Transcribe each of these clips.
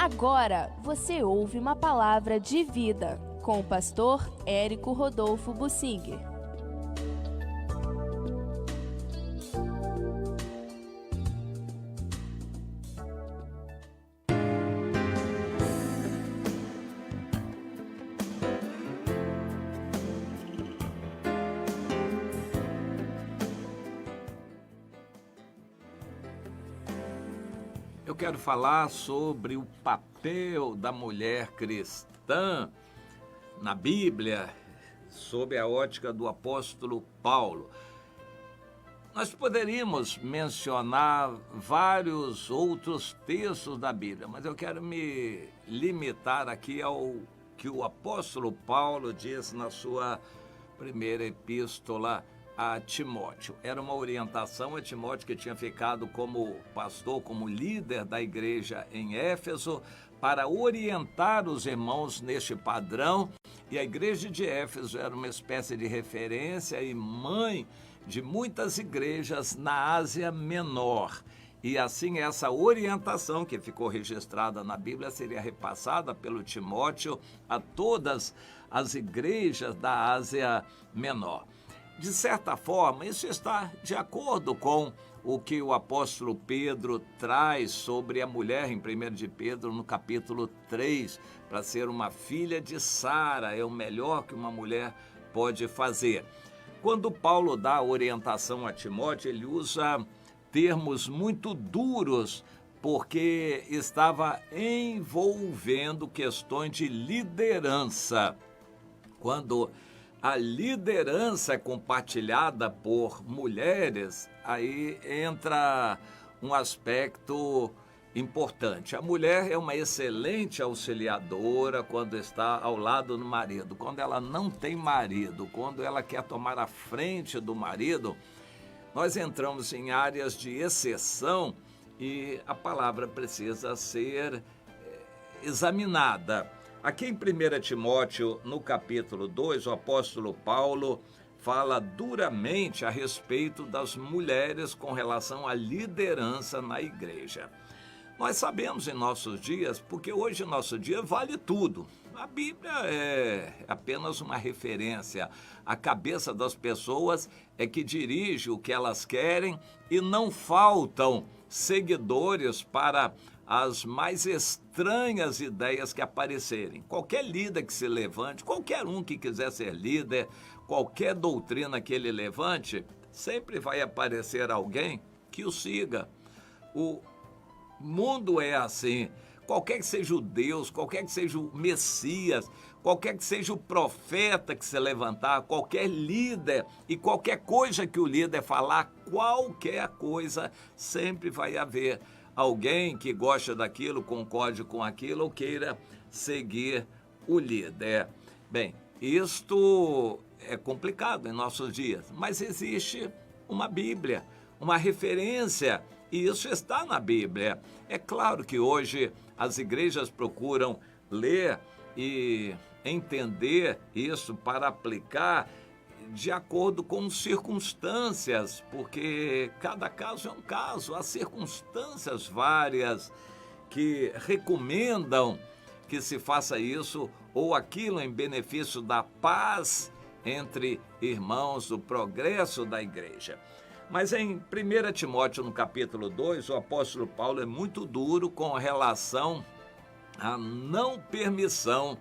Agora você ouve uma palavra de vida com o pastor Érico Rodolfo Bussinger. Eu quero falar sobre o papel da mulher cristã na Bíblia, sob a ótica do apóstolo Paulo. Nós poderíamos mencionar vários outros textos da Bíblia, mas eu quero me limitar aqui ao que o apóstolo Paulo diz na sua primeira epístola a Timóteo. Era uma orientação a Timóteo, que tinha ficado como pastor, como líder da igreja em Éfeso, para orientar os irmãos neste padrão. E a igreja de Éfeso era uma espécie de referência e mãe de muitas igrejas na Ásia Menor. E assim essa orientação que ficou registrada na Bíblia seria repassada pelo Timóteo a todas as igrejas da Ásia Menor. De certa forma, isso está de acordo com o que o apóstolo Pedro traz sobre a mulher em 1 de Pedro, no capítulo 3, para ser uma filha de Sara, é o melhor que uma mulher pode fazer. Quando Paulo dá orientação a Timóteo, ele usa termos muito duros, porque estava envolvendo questões de liderança. Quando a liderança é compartilhada por mulheres, aí entra um aspecto importante. A mulher é uma excelente auxiliadora quando está ao lado do marido. Quando ela não tem marido, quando ela quer tomar a frente do marido, nós entramos em áreas de exceção e a palavra precisa ser examinada. Aqui em 1 Timóteo, no capítulo 2, o apóstolo Paulo fala duramente a respeito das mulheres com relação à liderança na igreja. Nós sabemos em nossos dias, porque hoje em nosso dia vale tudo. A Bíblia é apenas uma referência. A cabeça das pessoas é que dirige o que elas querem e não faltam seguidores para as mais estranhas ideias que aparecerem. Qualquer líder que se levante, qualquer um que quiser ser líder, qualquer doutrina que ele levante, sempre vai aparecer alguém que o siga. O mundo é assim. Qualquer que seja o Deus, qualquer que seja o Messias, qualquer que seja o profeta que se levantar, qualquer líder e qualquer coisa que o líder falar, qualquer coisa, sempre vai haver alguém que gosta daquilo, concorde com aquilo ou queira seguir o líder. Bem, isto é complicado em nossos dias, mas existe uma Bíblia, uma referência, e isso está na Bíblia. É claro que hoje as igrejas procuram ler e entender isso para aplicar de acordo com circunstâncias, porque cada caso é um caso. Há circunstâncias várias que recomendam que se faça isso ou aquilo em benefício da paz entre irmãos, do progresso da igreja. Mas em 1 Timóteo, no capítulo 2, o apóstolo Paulo é muito duro com relação à não permissão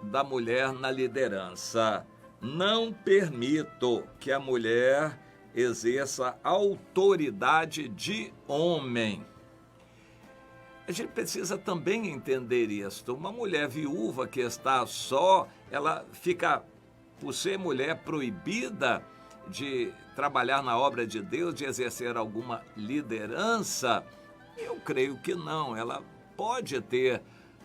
da mulher na liderança. Não permito que a mulher exerça autoridade de homem. A gente precisa também entender isto. Uma mulher viúva que está só, ela fica, por ser mulher, proibida de trabalhar na obra de Deus, de exercer alguma liderança? Eu creio que não. Ela pode ter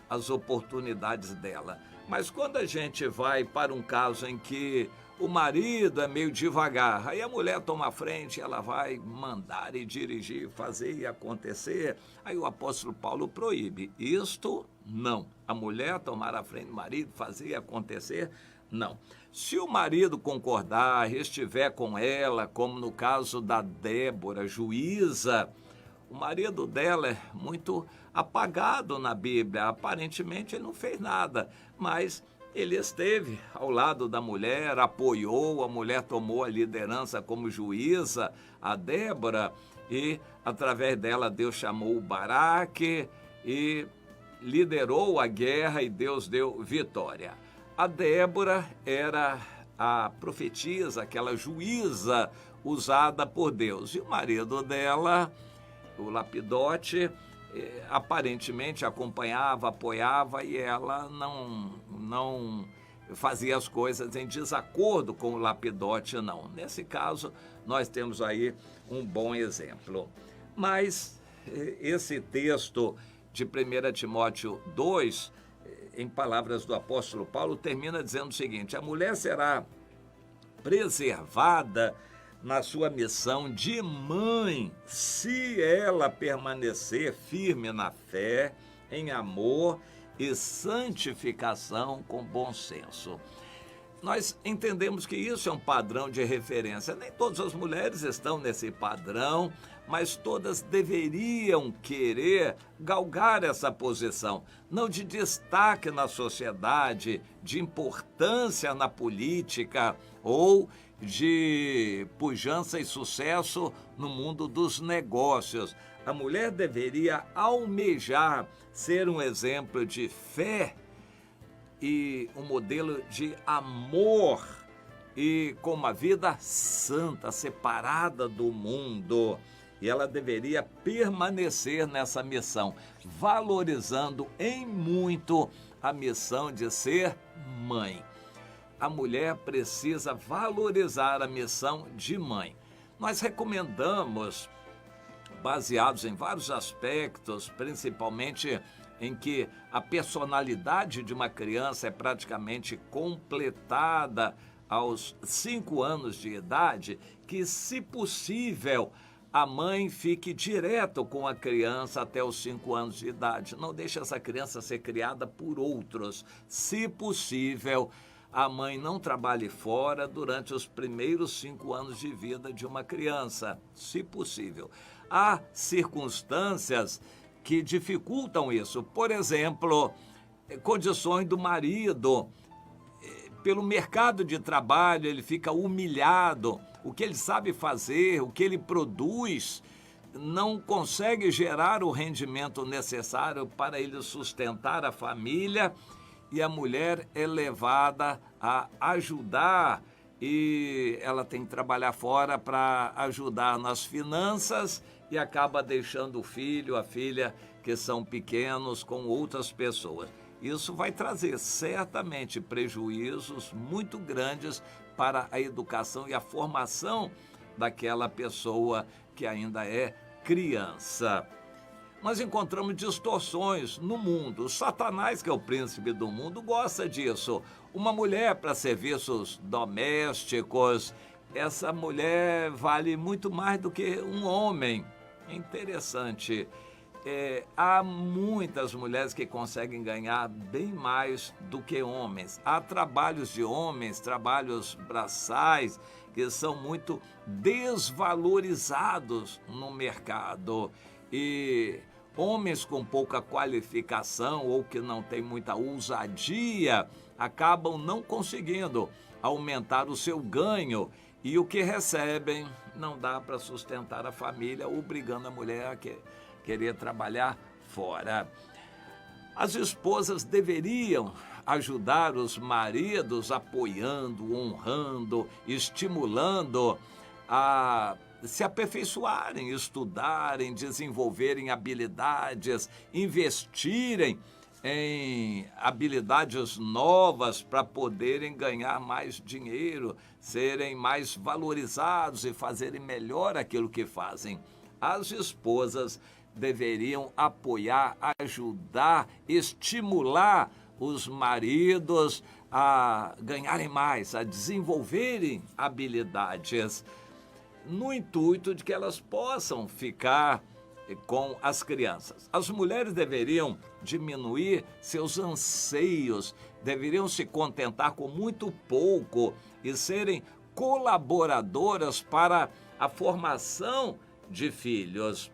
as oportunidades dela. Mas quando a gente vai para um caso em que o marido é meio devagar, aí a mulher toma a frente, ela vai mandar e dirigir, fazer e acontecer, aí o apóstolo Paulo proíbe. Isto não. A mulher tomar a frente do marido, fazer e acontecer, não. Se o marido concordar, estiver com ela, como no caso da Débora, juíza, o marido dela é muito apagado na Bíblia, aparentemente ele não fez nada, mas ele esteve ao lado da mulher, apoiou, a mulher tomou a liderança como juíza, a Débora, e através dela Deus chamou o Baraque e liderou a guerra e Deus deu vitória. A Débora era a profetisa, aquela juíza usada por Deus. E o marido dela, o Lapidote, aparentemente acompanhava, apoiava e ela não fazia as coisas em desacordo com o Lapidote, não. Nesse caso, nós temos aí um bom exemplo. Mas esse texto de 1 Timóteo 2, em palavras do apóstolo Paulo, termina dizendo o seguinte: a mulher será preservada na sua missão de mãe, se ela permanecer firme na fé, em amor e santificação com bom senso. Nós entendemos que isso é um padrão de referência. Nem todas as mulheres estão nesse padrão, mas todas deveriam querer galgar essa posição, não de destaque na sociedade, de importância na política ou de pujança e sucesso no mundo dos negócios. A mulher deveria almejar ser um exemplo de fé e um modelo de amor e com uma vida santa, separada do mundo. E ela deveria permanecer nessa missão, valorizando em muito a missão de ser mãe. A mulher precisa valorizar a missão de mãe. Nós recomendamos, baseados em vários aspectos, principalmente em que a personalidade de uma criança é praticamente completada aos 5 anos de idade, que, se possível, a mãe fique direto com a criança até os 5 anos de idade. Não deixe essa criança ser criada por outros. Se possível, a mãe não trabalhe fora durante os primeiros 5 anos de vida de uma criança, se possível. Há circunstâncias que dificultam isso. Por exemplo, condições do marido. Pelo mercado de trabalho, ele fica humilhado. O que ele sabe fazer, o que ele produz, não consegue gerar o rendimento necessário para ele sustentar a família, e a mulher é levada a ajudar, e ela tem que trabalhar fora para ajudar nas finanças e acaba deixando o filho, a filha, que são pequenos, com outras pessoas. Isso vai trazer certamente prejuízos muito grandes para a educação e a formação daquela pessoa que ainda é criança. Nós encontramos distorções no mundo. O Satanás, que é o príncipe do mundo, gosta disso. Uma mulher para serviços domésticos, essa mulher vale muito mais do que um homem. É interessante. Há muitas mulheres que conseguem ganhar bem mais do que homens. Há trabalhos de homens, trabalhos braçais, que são muito desvalorizados no mercado. E homens com pouca qualificação ou que não têm muita ousadia acabam não conseguindo aumentar o seu ganho, e o que recebem não dá para sustentar a família, obrigando a mulher a querer trabalhar fora. As esposas deveriam ajudar os maridos apoiando, honrando, estimulando a se aperfeiçoarem, estudarem, desenvolverem habilidades, investirem em habilidades novas para poderem ganhar mais dinheiro, serem mais valorizados e fazerem melhor aquilo que fazem. As esposas deveriam apoiar, ajudar, estimular os maridos a ganharem mais, a desenvolverem habilidades, no intuito de que elas possam ficar com as crianças. As mulheres deveriam diminuir seus anseios, deveriam se contentar com muito pouco e serem colaboradoras para a formação de filhos.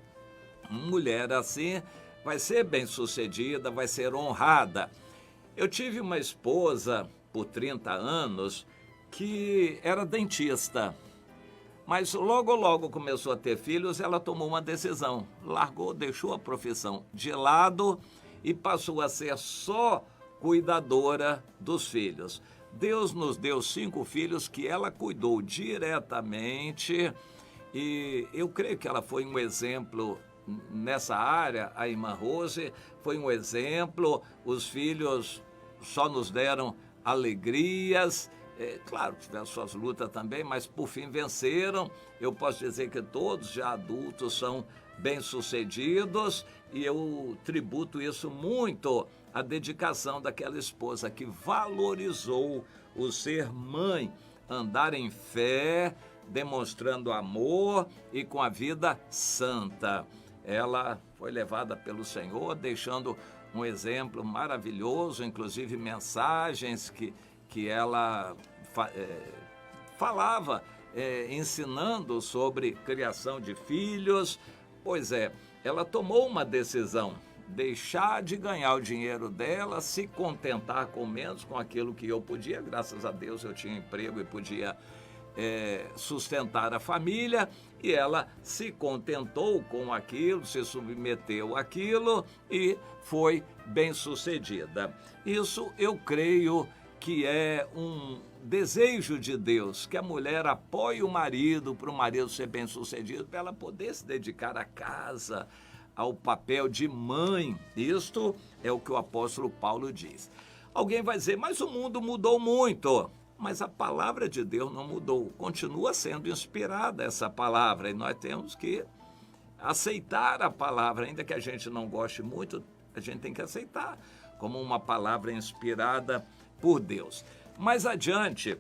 mulher assim vai ser bem-sucedida, vai ser honrada. Eu tive uma esposa por 30 anos que era dentista, mas logo começou a ter filhos, ela tomou uma decisão, largou, deixou a profissão de lado e passou a ser só cuidadora dos filhos. Deus nos deu 5 filhos que ela cuidou diretamente e eu creio que ela foi um exemplo nessa área. A irmã Rose foi um exemplo, os filhos só nos deram alegrias, claro, tiveram suas lutas também, mas por fim venceram. Eu posso dizer que todos já adultos são bem-sucedidos e eu tributo isso muito à dedicação daquela esposa que valorizou o ser mãe, andar em fé, demonstrando amor e com a vida santa. Ela foi levada pelo Senhor, deixando um exemplo maravilhoso, inclusive mensagens que ela falava, ensinando sobre criação de filhos. Pois é, ela tomou uma decisão, deixar de ganhar o dinheiro dela, se contentar com menos, com aquilo que eu podia. Graças a Deus eu tinha emprego e podia sustentar a família, e ela se contentou com aquilo, se submeteu àquilo e foi bem-sucedida. Isso eu creio que é um desejo de Deus, que a mulher apoie o marido, para o marido ser bem-sucedido, para ela poder se dedicar à casa, ao papel de mãe. Isto é o que o apóstolo Paulo diz. Alguém vai dizer, mas o mundo mudou muito. Mas a palavra de Deus não mudou, continua sendo inspirada essa palavra, e nós temos que aceitar a palavra, ainda que a gente não goste muito, a gente tem que aceitar como uma palavra inspirada por Deus. Mais adiante,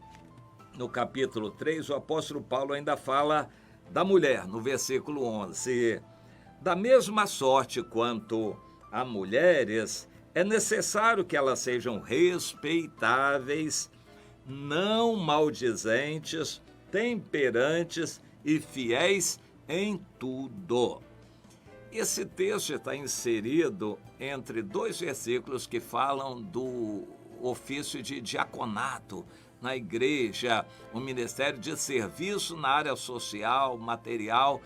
no capítulo 3, o apóstolo Paulo ainda fala da mulher, no versículo 11. Da mesma sorte quanto a mulheres, é necessário que elas sejam respeitáveis, não maldizentes, temperantes e fiéis em tudo. Esse texto está inserido entre 2 versículos que falam do ofício de diaconato na igreja, o ministério de serviço na área social, material,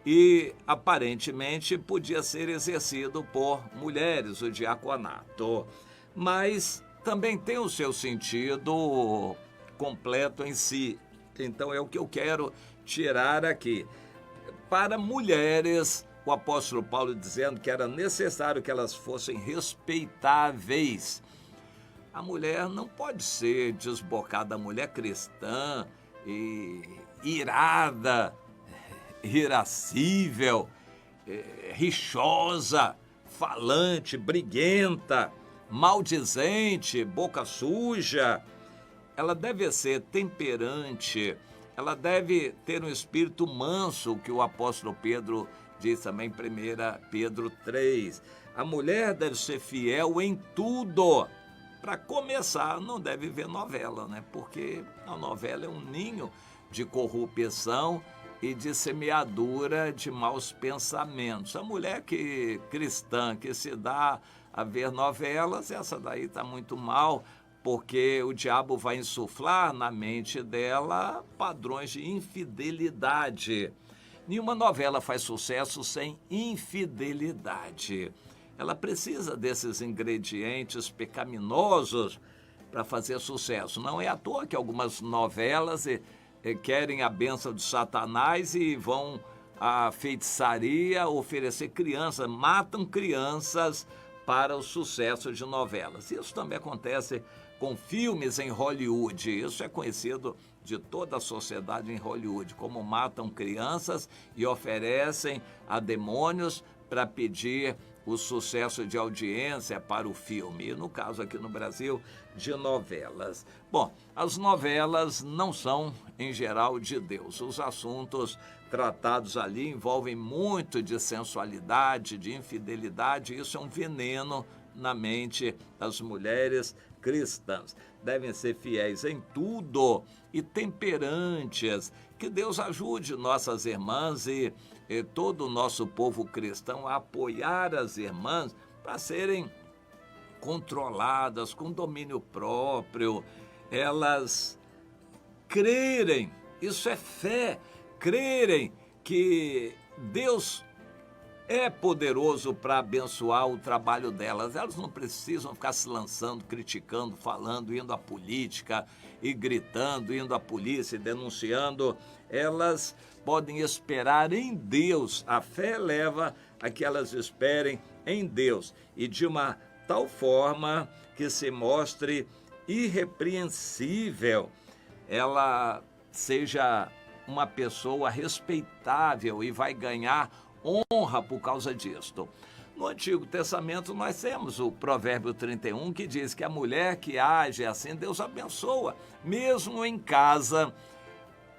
e aparentemente podia ser exercido por mulheres, o diaconato. Mas também tem o seu sentido completo em si. Então é o que eu quero tirar aqui. Para mulheres, o apóstolo Paulo dizendo que era necessário que elas fossem respeitáveis. A mulher não pode ser desbocada, a mulher cristã, irada, irascível, rixosa, falante, briguenta, maldizente, boca suja. Ela deve ser temperante, ela deve ter um espírito manso, que o apóstolo Pedro diz também em 1 Pedro 3. A mulher deve ser fiel em tudo. Para começar, não deve ver novela, né? Porque a novela é um ninho de corrupção e de semeadura de maus pensamentos. A mulher cristã que se dá a ver novelas, essa daí está muito mal, porque o diabo vai insuflar na mente dela padrões de infidelidade. Nenhuma novela faz sucesso sem infidelidade. Ela precisa desses ingredientes pecaminosos para fazer sucesso. Não é à toa que algumas novelas querem a bênção de Satanás e vão à feitiçaria oferecer crianças, matam crianças para o sucesso de novelas. Isso também acontece com filmes em Hollywood. Isso é conhecido de toda a sociedade em Hollywood, como matam crianças e oferecem a demônios para pedir o sucesso de audiência para o filme, e no caso aqui no Brasil, de novelas. Bom, as novelas não são, em geral, de Deus. Os assuntos tratados ali envolvem muito de sensualidade, de infidelidade, e isso é um veneno na mente das mulheres cristãs. Devem ser fiéis em tudo e temperantes. Que Deus ajude nossas irmãs e todo o nosso povo cristão a apoiar as irmãs para serem controladas, com domínio próprio, elas crerem, isso é fé, crerem que Deus é poderoso para abençoar o trabalho delas. Elas não precisam ficar se lançando, criticando, falando, indo à política e gritando, indo à polícia e denunciando. Elas podem esperar em Deus. A fé leva a que elas esperem em Deus e de uma tal forma que se mostre irrepreensível, ela seja uma pessoa respeitável e vai ganhar honra por causa disto. No Antigo Testamento nós temos o Provérbio 31 que diz que a mulher que age assim, Deus abençoa, mesmo em casa.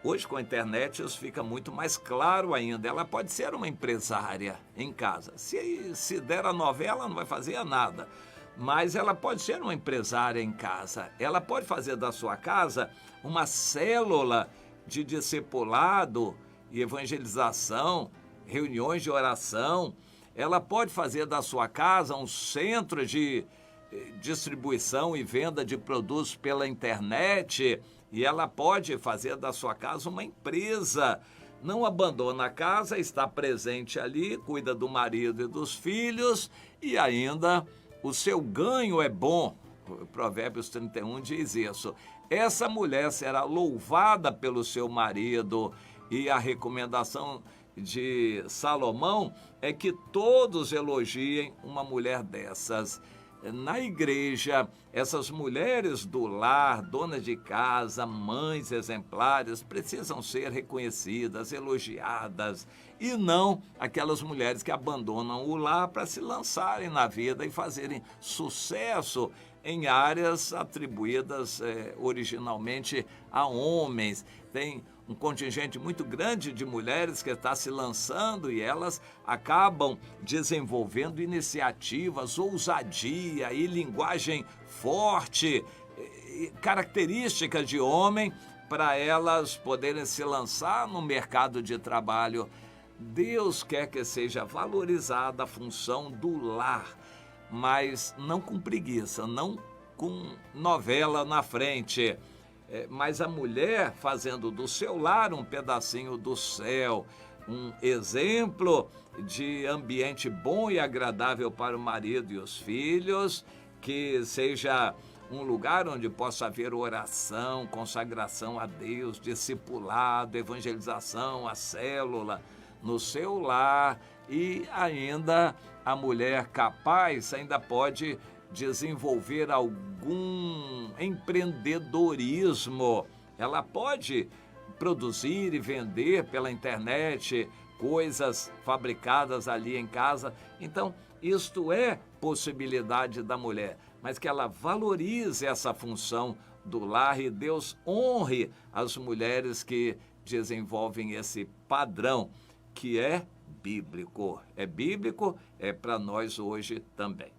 Hoje com a internet isso fica muito mais claro ainda. Ela pode ser uma empresária em casa. Se der a novela não vai fazer nada. Mas ela pode ser uma empresária em casa. Ela pode fazer da sua casa uma célula de discipulado e evangelização, reuniões de oração. Ela pode fazer da sua casa um centro de distribuição e venda de produtos pela internet. E ela pode fazer da sua casa uma empresa. Não abandona a casa, está presente ali, cuida do marido e dos filhos e ainda o seu ganho é bom. Provérbios 31 diz isso. Essa mulher será louvada pelo seu marido e a recomendação de Salomão é que todos elogiem uma mulher dessas. Na igreja, essas mulheres do lar, donas de casa, mães exemplares, precisam ser reconhecidas, elogiadas, e não aquelas mulheres que abandonam o lar para se lançarem na vida e fazerem sucesso em áreas atribuídas originalmente a homens. Tem um contingente muito grande de mulheres que está se lançando e elas acabam desenvolvendo iniciativas, ousadia e linguagem forte, características de homem, para elas poderem se lançar no mercado de trabalho. Deus quer que seja valorizada a função do lar, mas não com preguiça, não com novela na frente. Mas a mulher fazendo do seu lar um pedacinho do céu, um exemplo de ambiente bom e agradável para o marido e os filhos, que seja um lugar onde possa haver oração, consagração a Deus, discipulado, evangelização, a célula no seu lar, e ainda a mulher capaz ainda pode desenvolver algum empreendedorismo. Ela pode produzir e vender pela internet coisas fabricadas ali em casa. Então, isto é possibilidade da mulher, mas que ela valorize essa função do lar e Deus honre as mulheres que desenvolvem esse padrão, que é bíblico. É bíblico, é para nós hoje também.